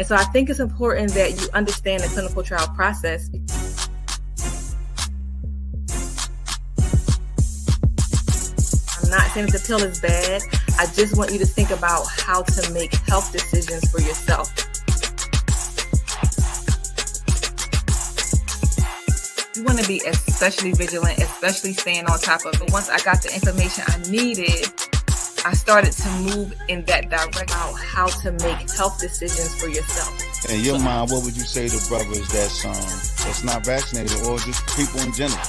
And so I think it's important that you understand the clinical trial process. I'm not saying that the pill is bad. I just want you to think about how to make health decisions for yourself. You want to be especially vigilant, especially staying on top of it. Once I got the information I needed, I started to move in that direction about how to make health decisions for yourself. In your mind, what would you say to brothers that's not vaccinated or just people in general?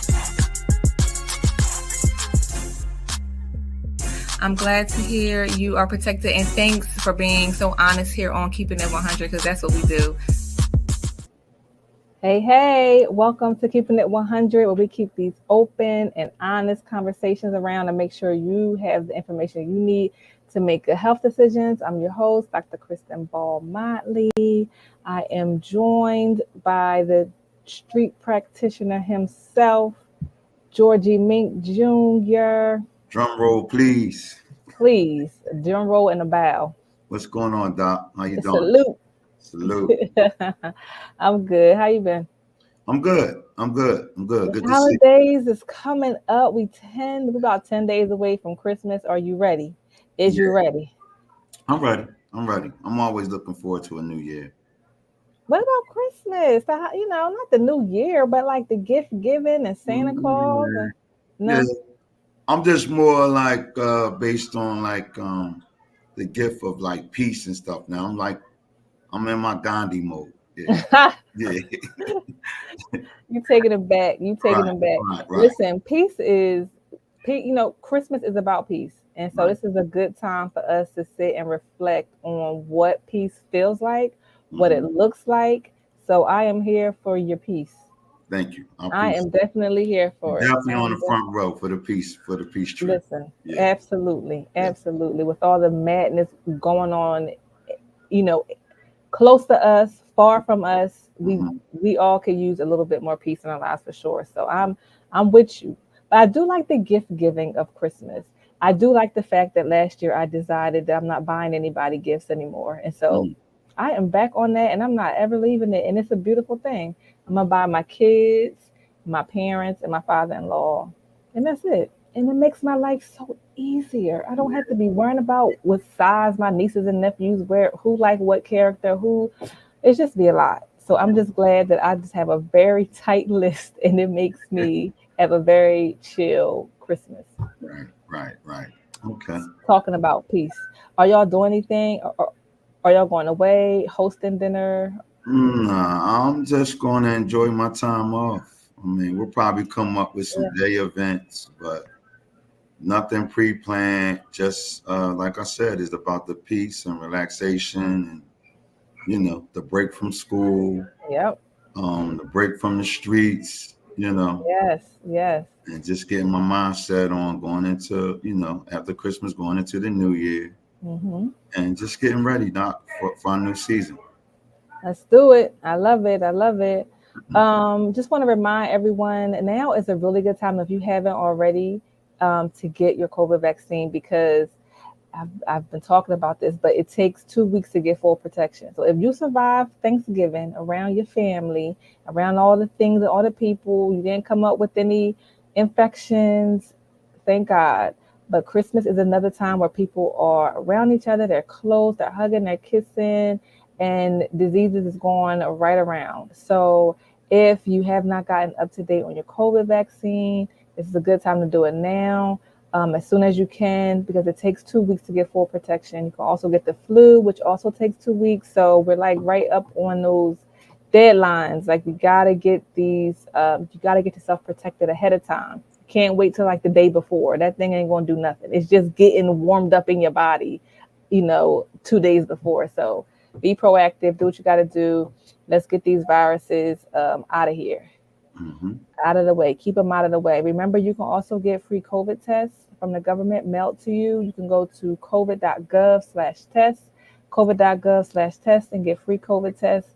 I'm glad to hear you are protected, and thanks for being so honest here on Keeping It 100, because that's what we do. Hey, welcome to Keeping It 100, where we keep these open and honest conversations around and make sure you have the information you need to make good health decisions. I'm your host, Dr. Kristin Motley. I am joined by the street practitioner himself, Georgie Mink Jr. Drum roll, please. Please, drum roll and a bow. What's going on, Doc? How you doing? Salute. I'm good. How you been? I'm good. Good The to holidays is coming up. We're about 10 days away from Christmas. Are you ready? You ready? I'm ready. I'm always looking forward to a new year. What about Christmas? Not the new year, but like the gift giving and Santa Claus. No. Yeah. I'm just more like based on like the gift of like peace and stuff. Now I'm in my Gandhi mode. Yeah. Yeah. You taking them back. Right. Listen, peace is, Christmas is about peace. And so This is a good time for us to sit and reflect on what peace feels like, what it looks like. So I am here for your peace. Thank you. I am definitely here for it. Definitely on the front row for the peace tree. Listen, absolutely. With all the madness going on, close to us, far from us, we all could use a little bit more peace in our lives for sure. So I'm with you. But I do like the gift giving of Christmas. I do like the fact that last year I decided that I'm not buying anybody gifts anymore. And so I am back on that, and I'm not ever leaving it. And it's a beautiful thing. I'm going to buy my kids, my parents, and my father-in-law. And that's it. And it makes my life so easier. I don't have to be worrying about what size my nieces and nephews wear, who like what character, it's just be a lot. So I'm just glad that I just have a very tight list, and it makes me have a very chill Christmas. Right. Okay. Talking about peace. Are y'all doing anything? Or are y'all going away, hosting dinner? Nah, I'm just going to enjoy my time off. I mean, we'll probably come up with some day events, but nothing pre-planned. Just like I said, it's about the peace and relaxation and, the break from school. Yep. The break from the streets, Yes. And just getting my mindset on going into, after Christmas, going into the new year. And just getting ready, Doc, for our new season. Let's do it. I love it. Just want to remind everyone, now is a really good time, if you haven't already, to get your COVID vaccine, because I've been talking about this, but it takes 2 weeks to get full protection. So if you survive Thanksgiving around your family, around all the things and all the people, you didn't come up with any infections, thank God. But Christmas is another time where people are around each other, they're close, they're hugging, they're kissing, and diseases is going right around. So if you have not gotten up to date on your COVID vaccine, this is a good time to do it now, as soon as you can, because it takes 2 weeks to get full protection. You can also get the flu, which also takes 2 weeks. So we're like right up on those deadlines. Like you gotta get yourself protected ahead of time. Can't wait till like the day before. That thing ain't gonna do nothing. It's just getting warmed up in your body, 2 days before. So be proactive, do what you got to do. Let's get these viruses out of here, out of the way. Keep them out of the way. Remember, you can also get free COVID tests from the government mailed to you. You can go to covid.gov/test, covid.gov/test, and get free COVID tests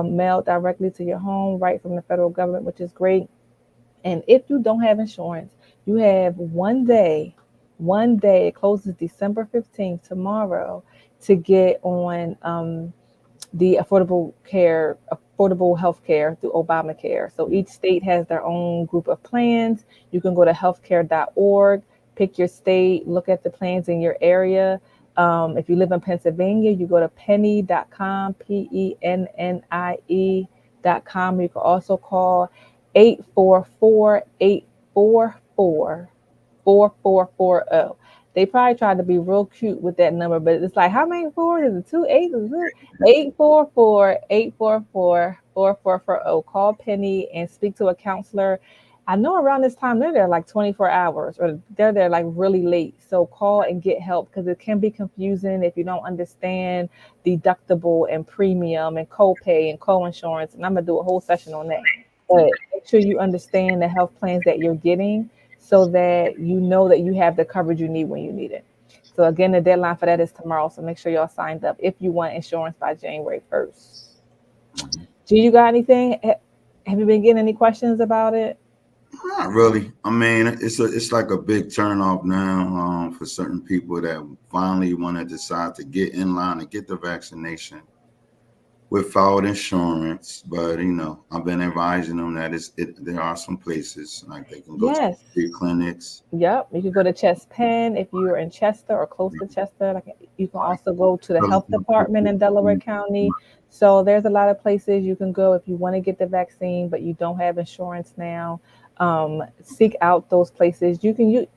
mailed directly to your home, right from the federal government, which is great. And if you don't have insurance, you have one day, it closes December 15th, tomorrow, to get on the affordable health care through Obamacare. So each state has their own group of plans. You can go to healthcare.org, pick your state, look at the plans in your area. If you live in Pennsylvania, you go to penny.com, pennie.com. You can also call 844-844-4440. They probably tried to be real cute with that number, but it's like, how many fours? Is it 2 8s? Is it 844-844-4440? Call Penny and speak to a counselor. I know around this time they're there like 24 hours, or they're there like really late. So call and get help, because it can be confusing if you don't understand deductible and premium and copay and co-insurance. And I'm going to do a whole session on that. But make sure you understand the health plans that you're getting, so that you know that you have the coverage you need when you need it. So again, the deadline for that is tomorrow. So make sure y'all signed up if you want insurance by January 1st. Do you got anything? Have you been getting any questions about it? Not really. I mean, it's like a big turnoff now for certain people that finally want to decide to get in line and get the vaccination without insurance. But I've been advising them that there are some places like they can go to free clinics. Yep, you can go to Chest Penn if you're in Chester or close to Chester. Like, you can also go to the health department in Delaware County. So there's a lot of places you can go if you want to get the vaccine, but you don't have insurance now. Seek out those places. You can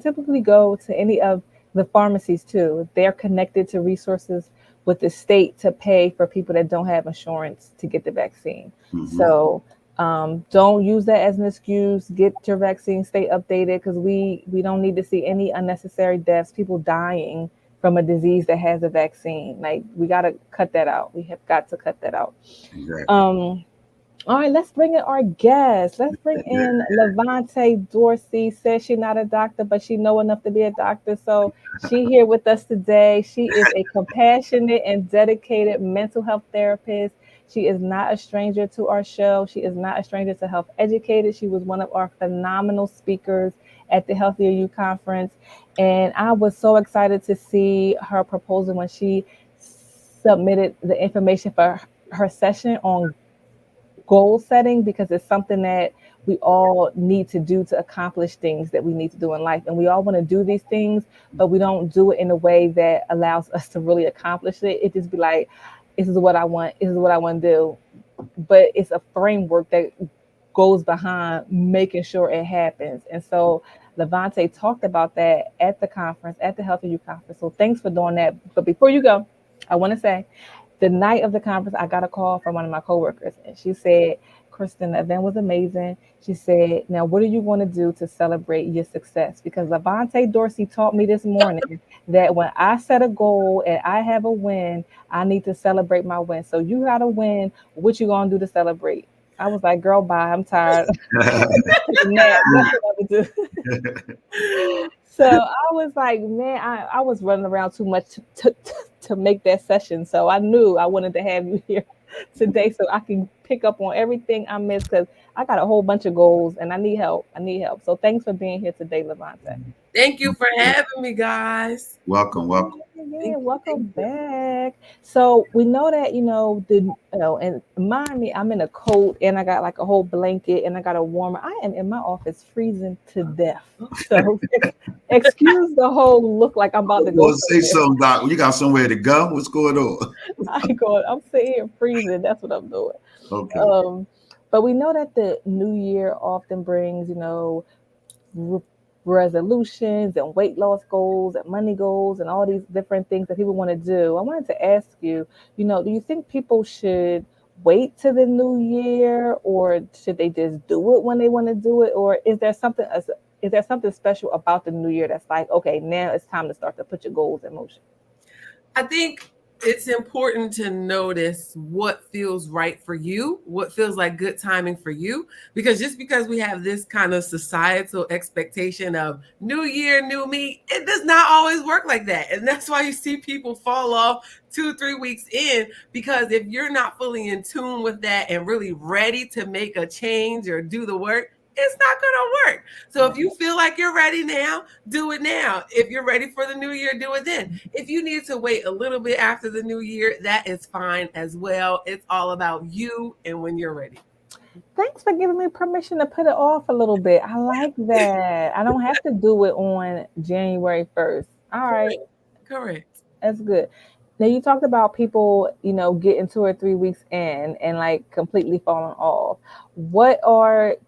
typically go to any of the pharmacies too. They're connected to resources with the state to pay for people that don't have insurance to get the vaccine. So don't use that as an excuse. Get your vaccine, stay updated, because we don't need to see any unnecessary deaths, people dying from a disease that has a vaccine. Like, we got to cut that out. We have got to cut that out. Exactly. All right, let's bring in our guest. Let's bring in Levante Dorsey. Says she's not a doctor, but she know enough to be a doctor. So she here with us today. She is a compassionate and dedicated mental health therapist. She is not a stranger to our show. She is not a stranger to Health Educated. She was one of our phenomenal speakers at the Healthier You conference. And I was so excited to see her proposal when she submitted the information for her session on goal setting, because it's something that we all need to do to accomplish things that we need to do in life. And we all want to do these things, but we don't do it in a way that allows us to really accomplish it. It just be like, this is what I want. This is what I want to do. But it's a framework that goes behind making sure it happens. And so Levante talked about that at the conference, at the Healthy You conference. So thanks for doing that. But before you go, I want to say, the night of the conference, I got a call from one of my coworkers, and she said, Kristin, the event was amazing. She said, now what are you going to do to celebrate your success? Because Levante Dorsey taught me this morning that when I set a goal and I have a win, I need to celebrate my win. So you got to win. What you going to do to celebrate? I was like, girl, bye. I'm tired. That's what I would do. So I was like, man, I was running around too much to make that session. So I knew I wanted to have you here today so I can pick up on everything I missed, because I got a whole bunch of goals and I need help. So thanks for being here today, Levante. Thank you for having me, guys. Welcome. Yeah, welcome back. So we know that, and mind me, I'm in a coat and I got like a whole blanket and I got a warmer. I am in my office freezing to death. So excuse the whole look like I'm about to go. Say something, Doc. You got somewhere to go? What's going on? I'm sitting here freezing. That's what I'm doing. Okay. But we know that the new year often brings, resolutions and weight loss goals and money goals and all these different things that people want to do. I wanted to ask you, do you think people should wait to the new year, or should they just do it when they want to do it? Or is there something special about the new year that's like, okay, now it's time to start to put your goals in motion? I think it's important to notice what feels right for you, what feels like good timing for you, because just because we have this kind of societal expectation of new year, new me, it does not always work like that. And that's why you see people fall off 2-3 weeks in, because if you're not fully in tune with that and really ready to make a change or do the work, it's not going to work. So if you feel like you're ready now, do it now. If you're ready for the new year, do it then. If you need to wait a little bit after the new year, that is fine as well. It's all about you and when you're ready. Thanks for giving me permission to put it off a little bit. I like that. I don't have to do it on January 1st. All right. Correct. That's good. Now you talked about people, getting 2 or 3 weeks in and like completely falling off.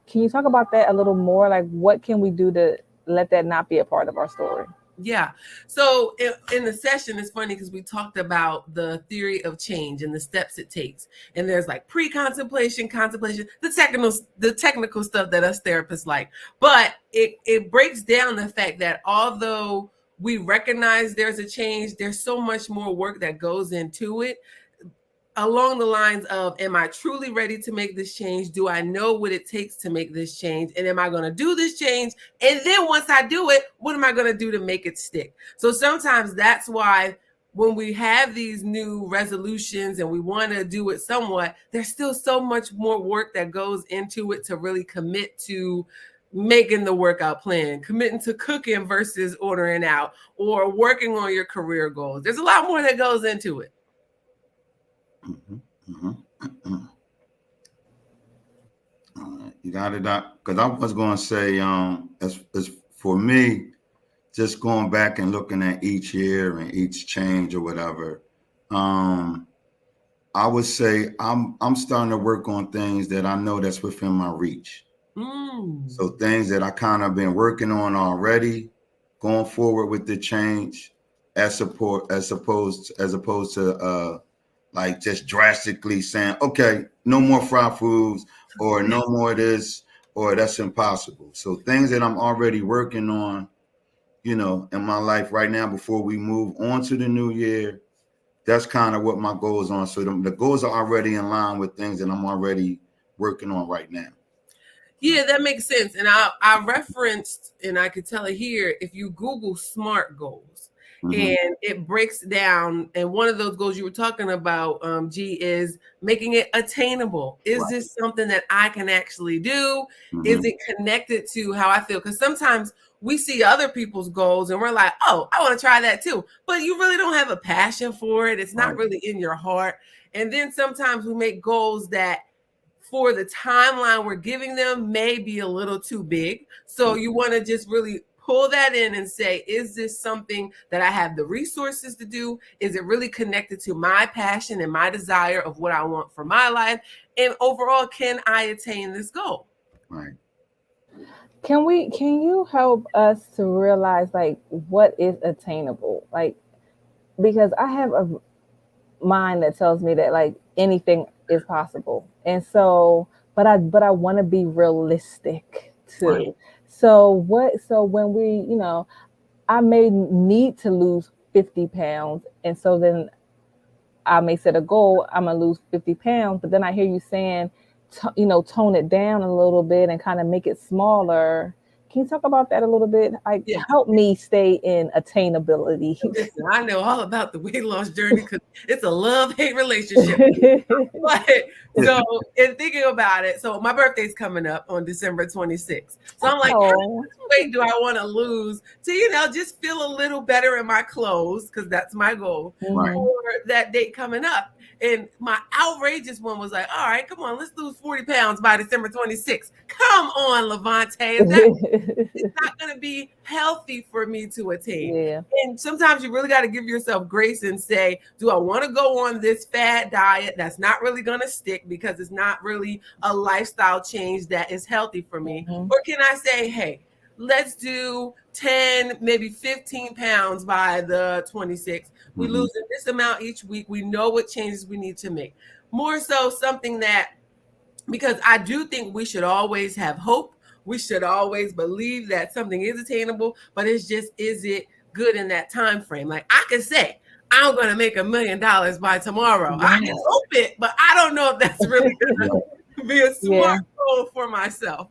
Can you talk about that a little more? Like what can we do to let that not be a part of our story? Yeah. So in the session, it's funny because we talked about the theory of change and the steps it takes. And there's like pre-contemplation, contemplation, the technical stuff that us therapists like. But it breaks down the fact that although we recognize there's a change, there's so much more work that goes into it. Along the lines of, am I truly ready to make this change? Do I know what it takes to make this change? And am I going to do this change? And then once I do it, what am I going to do to make it stick? So sometimes that's why when we have these new resolutions and we want to do it somewhat, there's still so much more work that goes into it to really commit to making the workout plan, committing to cooking versus ordering out, or working on your career goals. There's a lot more that goes into it. You got it, Doc. Because I was going to say, as for me, just going back and looking at each year and each change or whatever, I would say I'm starting to work on things that I know that's within my reach. So things that I kind of been working on already, going forward with the change, as opposed to like just drastically saying, okay, no more fried foods or no more this or that's impossible. So things that I'm already working on, in my life right now before we move on to the new year, that's kind of what my goals are. So the goals are already in line with things that I'm already working on right now. Yeah, that makes sense. And I referenced, and I could tell it here, if you Google SMART goals, and it breaks down, and one of those goals you were talking about, G, is making it attainable. Is this something that I can actually do? Is it connected to how I feel? Because sometimes we see other people's goals and we're like, oh, I want to try that too. But you really don't have a passion for it. It's not really in your heart. And then sometimes we make goals that for the timeline we're giving them may be a little too big. So you want to just really pull that in and say, is this something that I have the resources to do? Is it really connected to my passion and my desire of what I want for my life? And overall, can I attain this goal? Right. Can you help us to realize like what is attainable? Like, because I have a mind that tells me that like anything is possible. And so, but I want to be realistic too. Right. So when we, I may need to lose 50 pounds. And so then I may set a goal, I'm going to lose 50 pounds. But then I hear you saying, tone it down a little bit and kind of make it smaller. Can you talk about that a little bit? Help me stay in attainability. Listen, I know all about the weight loss journey because it's a love-hate relationship. But so in thinking about it, so my birthday's coming up on December 26th. So I'm like, how much weight do I want to lose to, just feel a little better in my clothes, because that's my goal for that date coming up. And my outrageous one was like, all right, come on, let's lose 40 pounds by December 26th. Come on, Levante. It's not going to be healthy for me to attain. Yeah. And sometimes you really got to give yourself grace and say, do I want to go on this fad diet that's not really going to stick because it's not really a lifestyle change that is healthy for me? Or can I say, hey, let's do 10, maybe 15 pounds by the 26th. We lose this amount each week. We know what changes we need to make. More so something that, because I do think we should always have hope. We should always believe that something is attainable, but it's just, is it good in that time frame? Like I can say, I'm going to make $1 million by tomorrow. Yes. I can hope it, but I don't know if that's really going to be a smart goal for myself.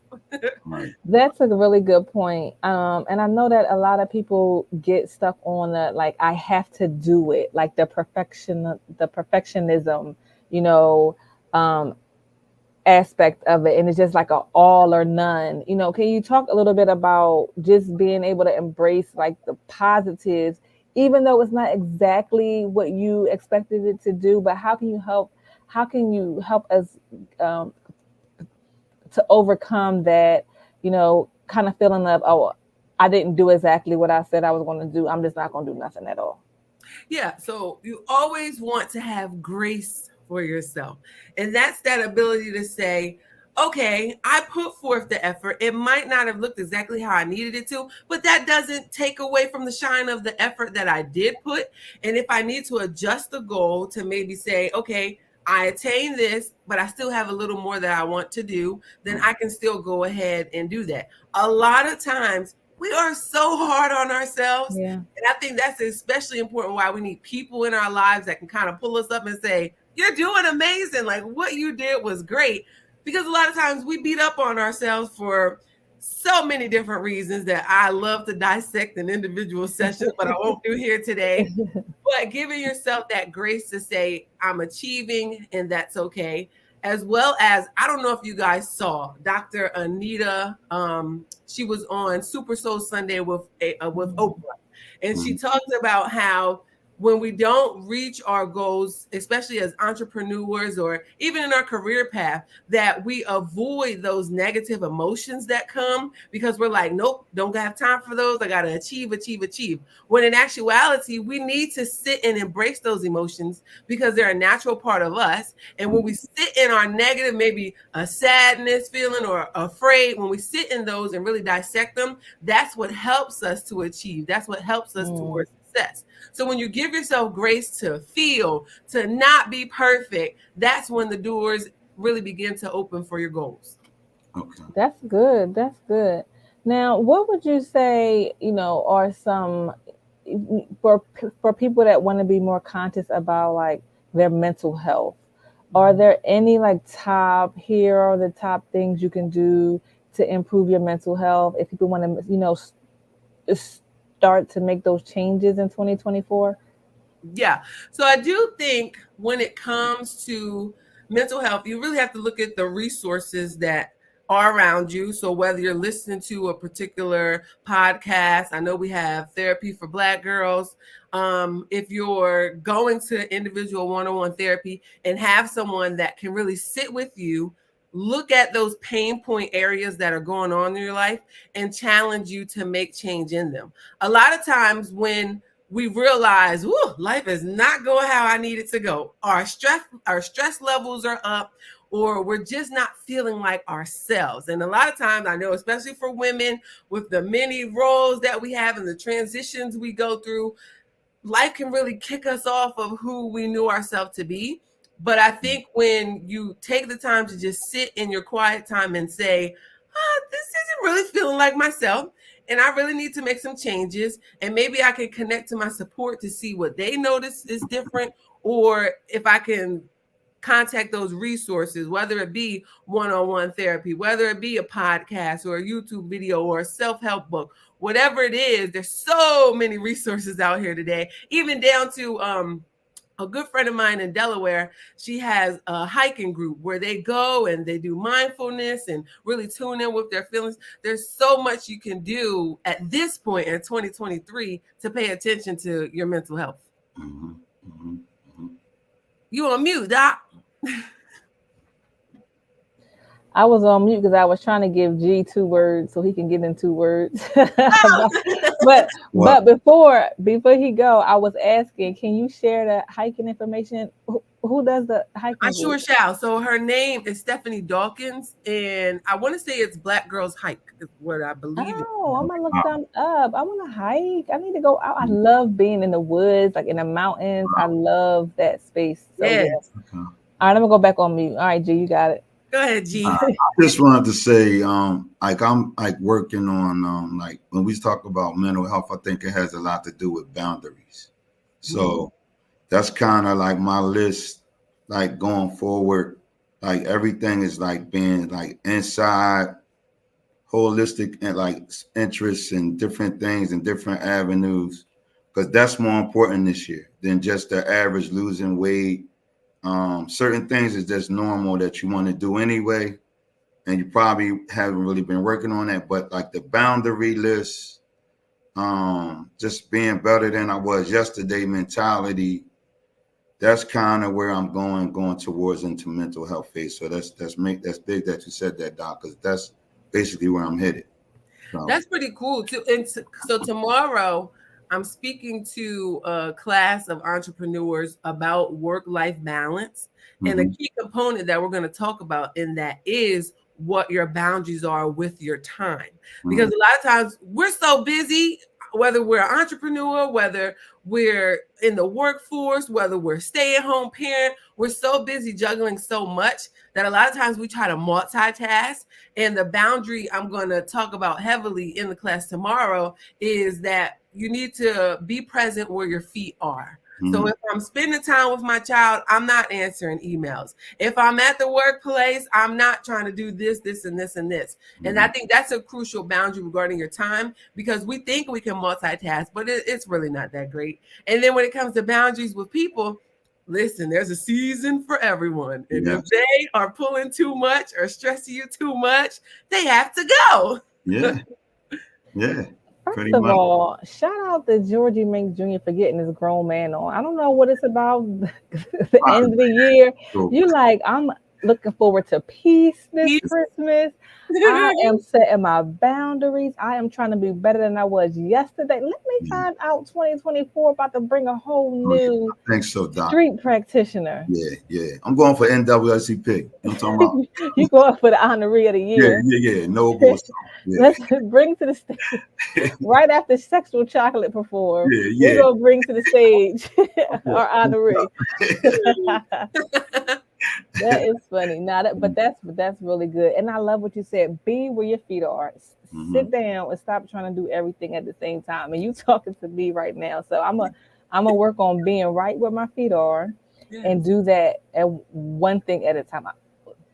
That's a really good point. And I know that a lot of people get stuck on the, like, I have to do it, like the perfectionism, aspect of it, and it's just like a all or none. You know, can you talk a little bit about just being able to embrace like the positives, even though it's not exactly what you expected it to do, but how can you help? How can you help us um, to overcome that? You know, kind of feeling of, oh, I didn't do exactly what I said I was going to do. I'm just not going to do nothing at all. Yeah. So you always want to have grace for yourself. And that's that ability to say, okay, I put forth the effort. It might not have looked exactly how I needed it to, but that doesn't take away from the shine of the effort that I did put. And if I need to adjust the goal to maybe say, okay, I attained this, but I still have a little more that I want to do, then I can still go ahead and do that. A lot of times we are so hard on ourselves. Yeah. And I think that's especially important why we need people in our lives that can kind of pull us up and say, you're doing amazing. Like what you did was great. Because a lot of times we beat up on ourselves for so many different reasons that I love to dissect in individual sessions, but I won't do here today. But giving yourself that grace to say, I'm achieving and that's okay. As well as, I don't know if you guys saw Dr. Anita. She was on Super Soul Sunday with Oprah. And she talked about how when we don't reach our goals, especially as entrepreneurs or even in our career path, that we avoid those negative emotions that come because we're like, nope, don't have time for those. I got to achieve. When in actuality, we need to sit and embrace those emotions because they're a natural part of us. And when we sit in our negative, maybe a sadness feeling or afraid, when we sit in those and really dissect them, that's what helps us to achieve. That's what helps us towards success. So when you give yourself grace to feel, to not be perfect, that's when the doors really begin to open for your goals. Okay. That's good. That's good. Now, what would you say, you know, are some for people that want to be more conscious about like their mental health? Are there any like top here are the top things you can do to improve your mental health if people want to, you know, start to make those changes in 2024? Yeah. So I do think when it comes to mental health, you really have to look at the resources that are around you. So whether you're listening to a particular podcast, I know we have Therapy for Black Girls. If you're going to individual one-on-one therapy and have someone that can really sit with you, look at those pain point areas that are going on in your life and challenge you to make change in them. A lot of times when we realize, life is not going how I need it to go. Our stress levels are up, or we're just not feeling like ourselves. And a lot of times, I know, especially for women, with the many roles that we have and the transitions we go through, life can really kick us off of who we knew ourselves to be. But I think when you take the time to just sit in your quiet time and say, this isn't really feeling like myself, and I really need to make some changes, and maybe I can connect to my support to see what they notice is different, or if I can contact those resources, whether it be one-on-one therapy, whether it be a podcast or a YouTube video or a self-help book, whatever it is. There's so many resources out here today, even down to a good friend of mine in Delaware. She has a hiking group where they go and they do mindfulness and really tune in with their feelings. There's so much you can do at this point in 2023 to pay attention to your mental health. Mm-hmm. Mm-hmm. Mm-hmm. You on mute, Doc? I was on mute because I was trying to give G 2 words so he can get in 2 words. but before he go, I was asking, can you share the hiking information? Who does the hiking? I sure shall. So her name is Stephanie Dawkins, and I want to say it's Black Girls Hike is what I believe. Oh, I'm gonna look them up. I want to hike. I need to go out. I love being in the woods, like in the mountains. I love that space. So yes. Okay. All right, I'm gonna go back on mute. All right, G, you got it. Go ahead, G. I just wanted to say, like I'm like working on like when we talk about mental health, I think it has a lot to do with boundaries. So that's kind of like my list, like going forward. Like everything is like being like inside, holistic, and like interests and different things and different avenues, because that's more important this year than just the average losing weight certain things is just normal that you want to do anyway, and you probably haven't really been working on that. But like the boundary list, just being better than I was yesterday mentality, that's kind of where I'm going towards into mental health phase. So that's big that you said that, Doc, because that's basically where I'm headed. So. That's pretty cool too. And so tomorrow I'm speaking to a class of entrepreneurs about work-life balance. And a key component that we're going to talk about in that is what your boundaries are with your time. Because a lot of times we're so busy, whether we're an entrepreneur, whether we're in the workforce, whether we're a stay-at-home parent, we're so busy juggling so much that a lot of times we try to multitask. And the boundary I'm going to talk about heavily in the class tomorrow is that you need to be present where your feet are. So if I'm spending time with my child, I'm not answering emails. If I'm at the workplace, I'm not trying to do this, this, and this, and this. And I think that's a crucial boundary regarding your time, because we think we can multitask, but it's really not that great. And then when it comes to boundaries with people, listen, there's a season for everyone. And if they are pulling too much or stressing you too much, they have to go. Yeah. First of all, shout out to Georgie Mink Jr. for getting this grown man on. I don't know what it's about. The end of the year, you like, I'm looking forward to peace this Christmas. I am setting my boundaries. I am trying to be better than I was yesterday. Let me find out 2024 about to bring a whole new I think so, Doc. Street practitioner. Yeah. I'm going for NWSCP. You know what I'm talking about? You going for the honoree of the year. Yeah. Noble. Let's bring to the stage right after Sexual Chocolate perform. We're gonna bring to the stage our honoree. That is funny. But that's really good. And I love what you said. Be where your feet are. Sit down and stop trying to do everything at the same time. And you talking to me right now. So I'm a work on being right where my feet are and do that at one thing at a time.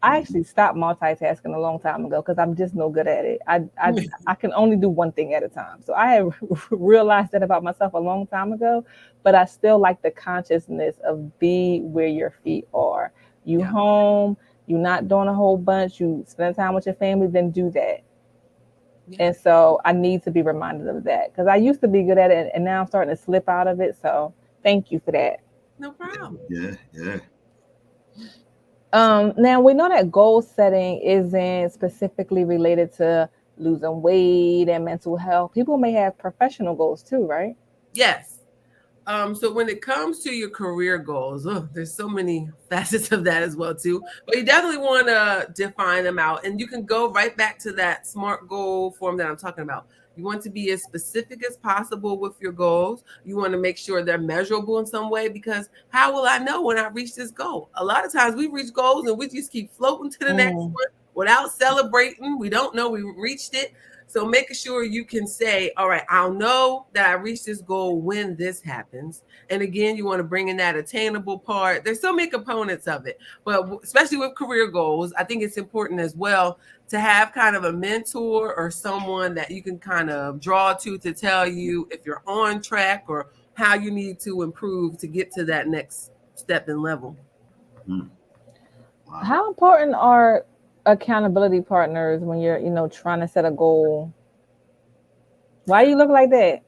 I actually stopped multitasking a long time ago because I'm just no good at it. I can only do one thing at a time. So I have realized that about myself a long time ago, but I still like the consciousness of be where your feet are. You home, you're not doing a whole bunch, you spend time with your family, then do that. And so I need to be reminded of that because I used to be good at it and now I'm starting to slip out of it. So thank you for that. No problem. Yeah. Now we know that goal setting isn't specifically related to losing weight and mental health. People may have professional goals too, right? Yes. So when it comes to your career goals, there's so many facets of that as well too. But you definitely want to define them out, and you can go right back to that SMART goal form that I'm talking about. You want to be as specific as possible with your goals. You want to make sure they're measurable in some way, because how will I know when I reach this goal? A lot of times we reach goals and we just keep floating to the next one without celebrating. We don't know we reached it. So making sure you can say, all right, I'll know that I reached this goal when this happens. And again, you want to bring in that attainable part. There's so many components of it, but especially with career goals, I think it's important as well to have kind of a mentor or someone that you can kind of draw to tell you if you're on track or how you need to improve to get to that next step and level. Wow. How important are accountability partners when you're trying to set a goal? Why you look like that?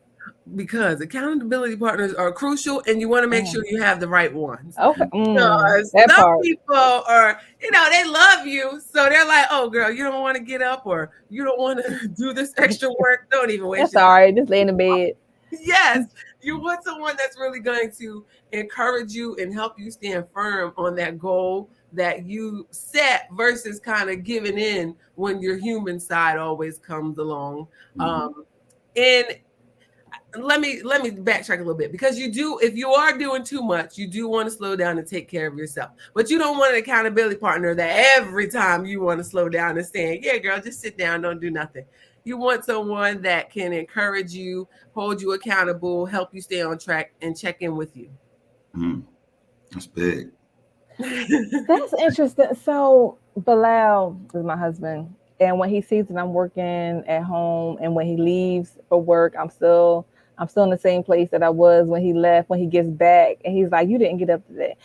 Because accountability partners are crucial, and you want to make sure you have the right ones. Okay. Some people are, they love you, so they're like, "Oh, girl, you don't want to get up, or you don't want to do this extra work. Don't even waste. That's all right. Just lay in the bed." Yes, you want someone that's really going to encourage you and help you stand firm on that goal that you set, versus kind of giving in when your human side always comes along. And let me backtrack a little bit, because if you are doing too much, you do want to slow down and take care of yourself, but you don't want an accountability partner that every time you want to slow down is saying, "Yeah, girl, just sit down, don't do nothing." You want someone that can encourage you, hold you accountable, help you stay on track, and check in with you. That's big. That's interesting. So Bilal is my husband, and when he sees that I'm working at home, and when he leaves for work, I'm still in the same place that I was when he left. When he gets back, and he's like, "You didn't get up today."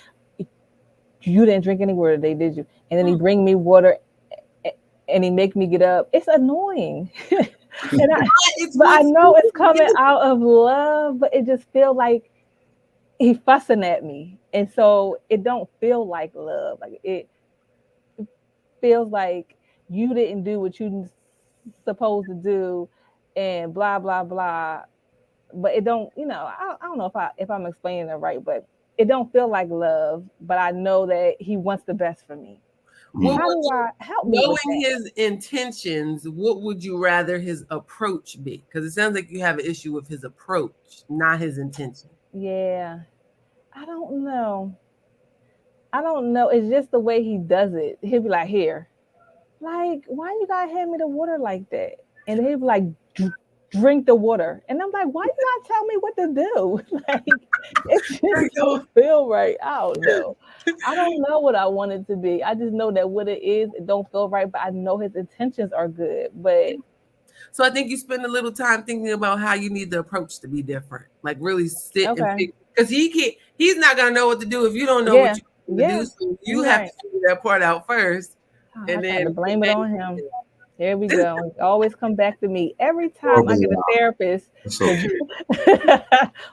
you didn't drink any water today, did you? And then he bring me water and he make me get up. It's annoying. But I know it's coming out of love, but it just feel like he fussing at me. And so it don't feel like love. Like it feels like you didn't do what you supposed to do and blah blah blah. But it don't, I don't know if I'm explaining it right, but it don't feel like love, but I know that he wants the best for me. Well, how do I help me? Knowing his intentions, what would you rather his approach be? Because it sounds like you have an issue with his approach, not his intention. Yeah. I don't know. It's just the way he does it. He'll be like, here, like, why you gotta hand me the water like that? And he'll be like, drink the water. And I'm like, why you not tell me what to do? Like, it just don't feel right. I don't know. I don't know what I want it to be. I just know that what it is, it don't feel right, but I know his intentions are good. But so I think you spend a little time thinking about how you need the approach to be different. Like really sit and figure, because he's not gonna know what to do if you don't know what you want to do. So you have to figure that part out first. And then blame it on him. There we go. Always come back to me every time I get a therapist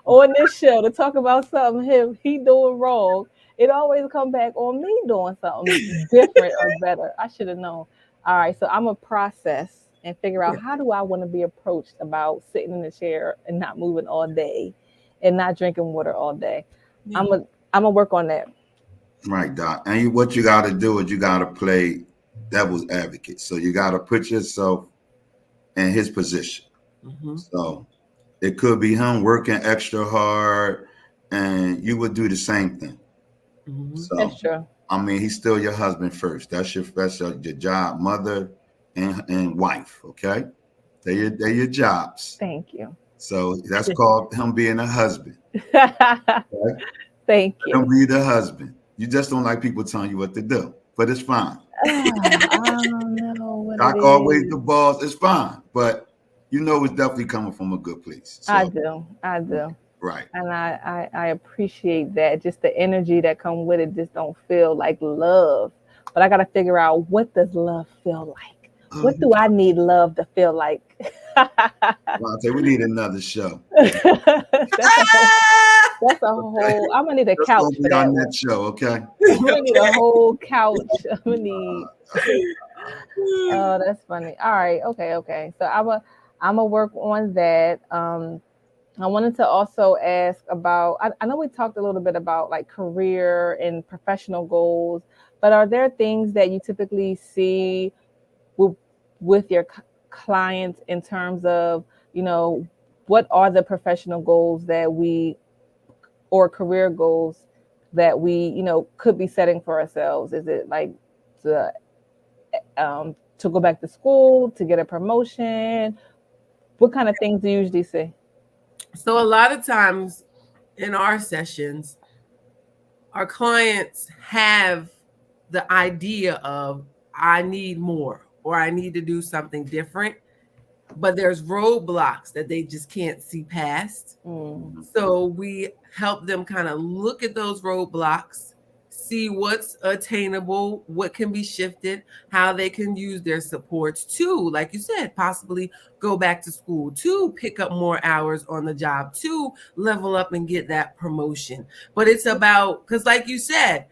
on this show to talk about something he doing wrong. It always come back on me doing something different or better. I should have known. All right, so I'm gonna process and figure out how do I want to be approached about sitting in the chair and not moving all day and not drinking water all day. Yeah. I'm gonna work on that. Right, Doc. And what you got to do is you got to play devil's advocate. So you got to put yourself in his position. Mm-hmm. So it could be him working extra hard and you would do the same thing. Mm-hmm. So that's true. I mean, he's still your husband first. That's your job, mother and wife. Okay. They're your jobs. Thank you. So that's called him being a husband. Okay? Thank you. Him be the husband. You just don't like people telling you what to do, but it's fine. I don't know what Doc always the boss. It's fine, but it's definitely coming from a good place. So. I do. Right. And I appreciate that. Just the energy that come with it just don't feel like love. But I got to figure out, what does love feel like? What do I need love to feel like? Well, I'll say we need another show. That's a whole. I'm gonna need a couch for that. On that show, okay? I'm gonna need a whole couch. I'm gonna need. Oh, that's funny. All right, okay. So I'm gonna work on that. I wanted to also ask about. I know we talked a little bit about like career and professional goals, but are there things that you typically see with your clients in terms of, what are the professional goals that or career goals that we, could be setting for ourselves? Is it like to go back to school, to get a promotion? What kind of things do you usually see? So a lot of times in our sessions, our clients have the idea of, I need more, or I need to do something different, but there's roadblocks that they just can't see past. Mm. So we help them kind of look at those roadblocks, see what's attainable, what can be shifted, how they can use their supports to, like you said, possibly go back to school, to pick up more hours on the job, to level up and get that promotion. But it's about, because like you said,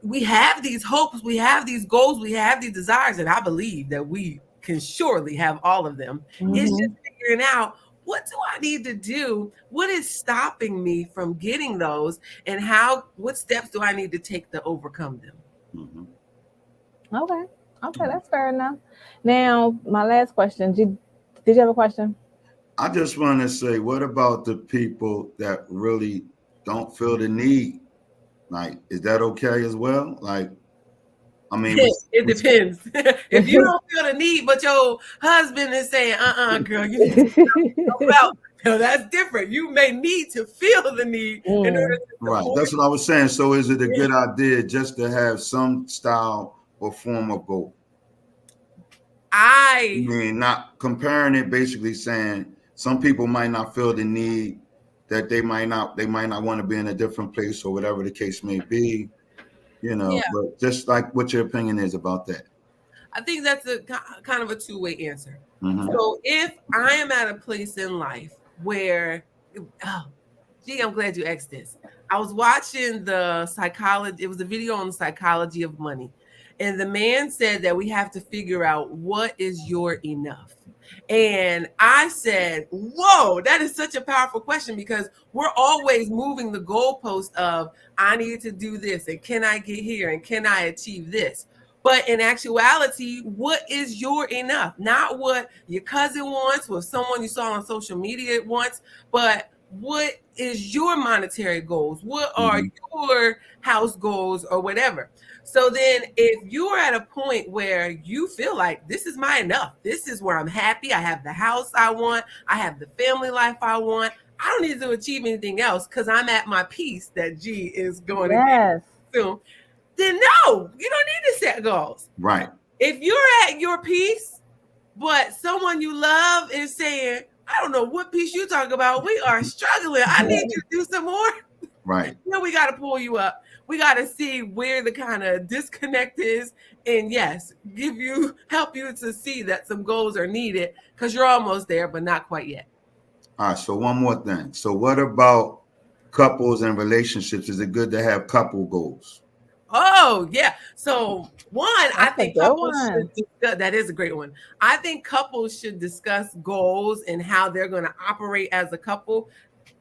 we have these hopes, we have these goals, we have these desires, and I believe that we can surely have all of them. Mm-hmm. It's just figuring out, what do I need to do? What is stopping me from getting those? And what steps do I need to take to overcome them? Mm-hmm. Okay, that's fair enough. Now, my last question, did you have a question? I just want to say, what about the people that really don't feel the need? Like, is that okay as well? Like, I mean, it depends. If you don't feel the need, but your husband is saying, girl, you need to go out. No, that's different. You may need to feel the need in order to right. That's what I was saying. So is it a good idea just to have some style or form of goal? I mean, not comparing it, basically saying some people might not feel the need, that they might not want to be in a different place or whatever the case may be. you know. Yeah. But just like what your opinion is about that. I think that's a kind of a two-way answer. Mm-hmm. So if I am at a place in life where, oh, gee, I'm glad you asked this. I was watching the psychology. It was a video on the psychology of money. And the man said that we have to figure out what is your enough. And I said, whoa, that is such a powerful question, because we're always moving the goalpost of, I need to do this, and can I get here, and can I achieve this? But in actuality, what is your enough? Not what your cousin wants, what someone you saw on social media wants, but what is your monetary goals? What are your house goals or whatever? So then if you're at a point where you feel like this is my enough, this is where I'm happy, I have the house I want, I have the family life I want, I don't need to achieve anything else because I'm at my peace that G is going to get soon, then no, you don't need to set goals. Right. If you're at your peace, but someone you love is saying, I don't know what piece you talk about, we are struggling, I need you to do some more. Right. You know, we got to pull you up. We got to see where the kind of disconnect is. And yes, help you to see that some goals are needed, because you're almost there, but not quite yet. All right. So one more thing. So what about couples and relationships? Is it good to have couple goals? Oh, yeah. So one, I think couples should discuss, that is a great one. I think couples should discuss goals and how they're going to operate as a couple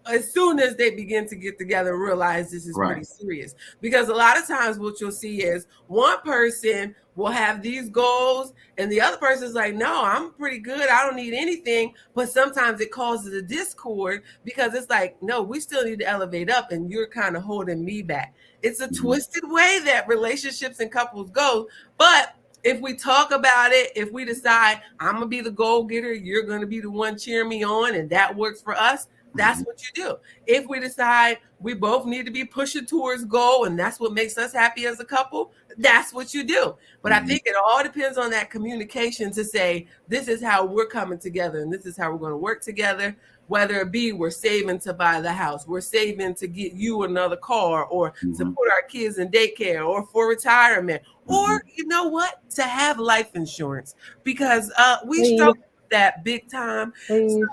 as soon as they begin to get together and realize this is pretty serious. Because a lot of times what you'll see is one person will have these goals and the other person's like, no, I'm pretty good, I don't need anything. But sometimes it causes a discord because it's like, no, we still need to elevate up and you're kind of holding me back. It's a twisted way that relationships and couples go. But if we talk about it, if we decide I'm gonna be the goal getter, you're gonna be the one cheering me on, and that works for us, that's what you do. If we decide we both need to be pushing towards goal and that's what makes us happy as a couple, that's what you do. But I think it all depends on that communication to say, this is how we're coming together and this is how we're going to work together. Whether it be we're saving to buy the house, we're saving to get you another car, or to put our kids in daycare, or for retirement, or you know what, to have life insurance, because we struggle with that big time. So,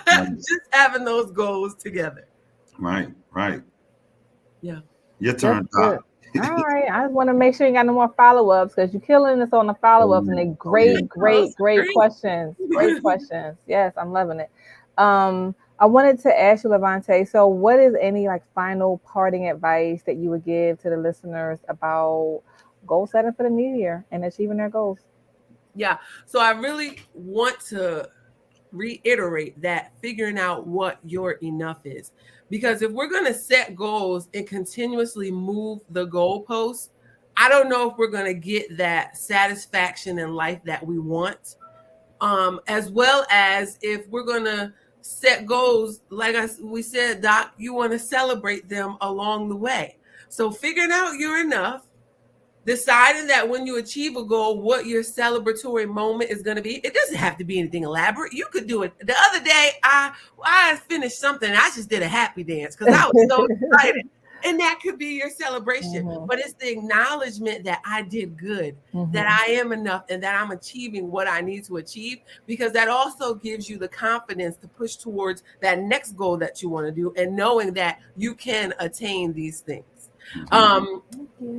just having those goals together. Right. Yeah. Your turn, Doc. All right. I just want to make sure you got no more follow-ups, because you're killing us on the follow-ups, and they're great questions. Great questions. Yes, I'm loving it. I wanted to ask you, Levante, so what is any final parting advice that you would give to the listeners about goal setting for the new year and achieving their goals? Yeah. So I really want to reiterate that figuring out what your enough is, because if we're going to set goals and continuously move the goalposts, I don't know if we're going to get that satisfaction in life that we want, as well as if we're going to set goals, like we said, Doc, you want to celebrate them along the way. So figuring out your enough, deciding that when you achieve a goal, what your celebratory moment is going to be. It doesn't have to be anything elaborate. You could do it. The other day, I finished something. I just did a happy dance because I was so excited. And that could be your celebration. But it's the acknowledgement that I did good, that I am enough, and that I'm achieving what I need to achieve, because that also gives you the confidence to push towards that next goal that you want to do, and knowing that you can attain these things.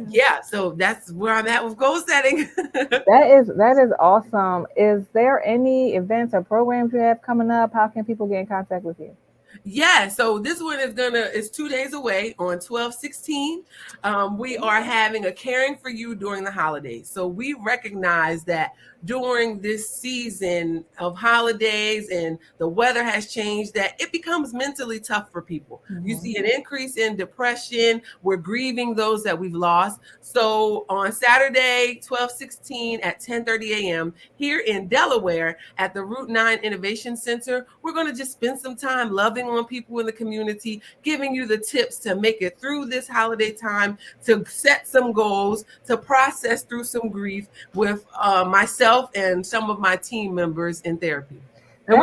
Yeah, so that's where I'm at with goal setting. That is awesome. Is there any events or programs you have coming up? How can people get in contact with you? Yeah, so this one is 2 days away on 12/16. We are having a Caring for You during the holidays. So we recognize that during this season of holidays and the weather has changed, that it becomes mentally tough for people. You see an increase in depression. We're grieving those that we've lost. So on Saturday, 12/16 at 10:30 a.m. here in Delaware at the Route 9 Innovation Center, we're going to just spend some time loving on people in the community, giving you the tips to make it through this holiday time, to set some goals, to process through some grief with myself and some of my team members in therapy. And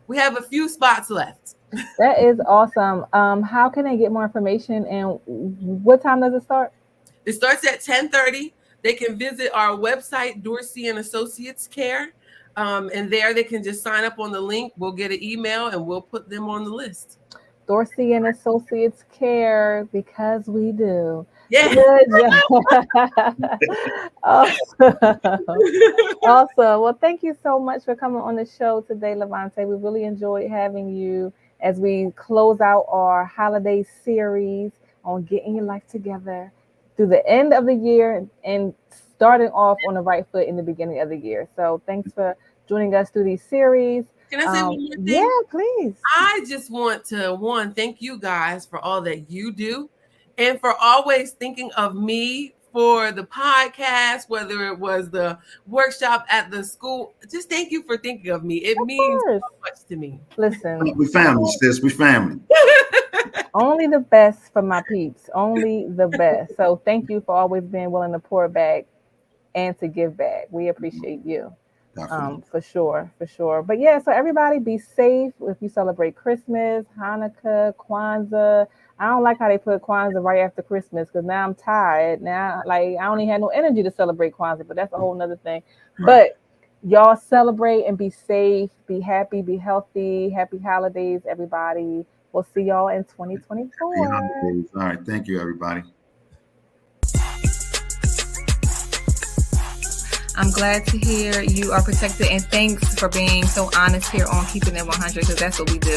we have a few spots left. That is awesome. How can they get more information, and what time does it start? It starts at 10:30. They can visit our website, Dorsey and Associates Care. And there they can just sign up on the link. We'll get an email and we'll put them on the list. Dorsey and Associates Care, because we do. Yeah. Good job. Awesome. Awesome. Well, thank you so much for coming on the show today, Levante. We really enjoyed having you as we close out our holiday series on getting your life together through the end of the year and starting off on the right foot in the beginning of the year. So thanks for joining us through these series. Can I say one more thing? Yeah, please. I just want to, thank you guys for all that you do and for always thinking of me for the podcast, whether it was the workshop at the school. Just thank you for thinking of me. It means so much to me. Listen. We family, sis. We family. Only the best for my peeps. Only the best. So thank you for always being willing to pour back and to give back. We appreciate you. For sure. But yeah, so everybody be safe if you celebrate Christmas, Hanukkah, Kwanzaa. I don't like how they put Kwanzaa right after Christmas because now I'm tired. Now, like, I don't even have no energy to celebrate Kwanzaa, but that's a whole nother thing. Right. But y'all celebrate and be safe, be happy, be healthy. Happy holidays, everybody. We'll see y'all in 2024. All right. Thank you, everybody. I'm glad to hear you are protected, and thanks for being so honest here on Keeping It 100, because that's what we do.